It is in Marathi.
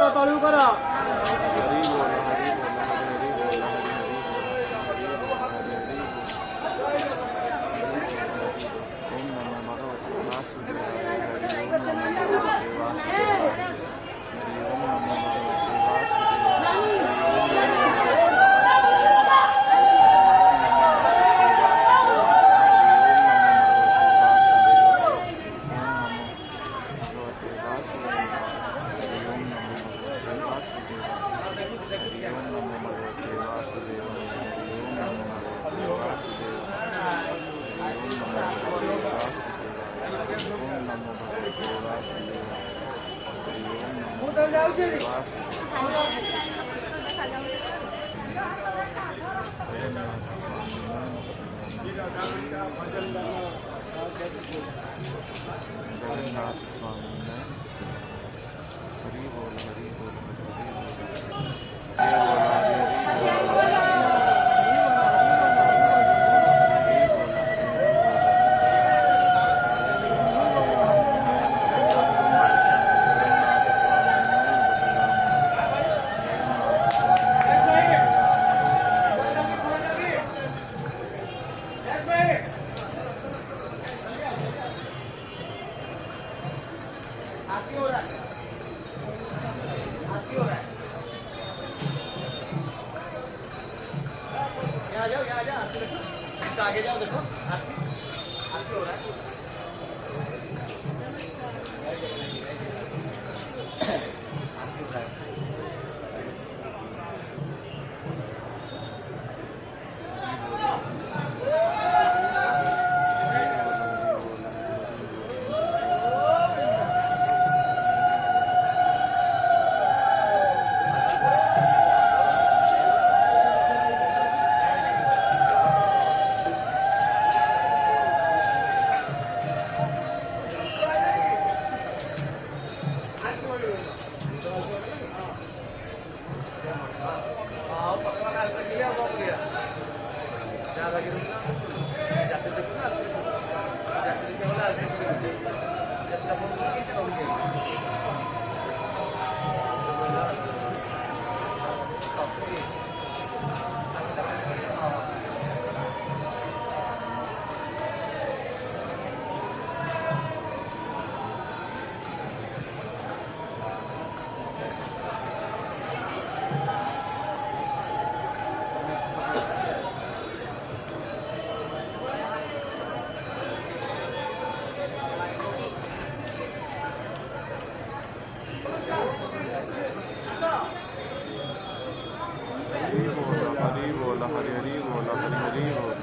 करा चालू करा. हरी बोल हरी बोल हरी बोल ओम नमो भगवते वासुदेवाय हरि ओम नमो भगवते वासुदेवाय हरि ओम नमो भगवते वासुदेवाय जगन्नाथ स्वामी ने हरि बोल हरि बोल हरि आगे जाओ देखो आरती हो रहा है. हरि बोल हरि बोल हरि बोल हरि बोल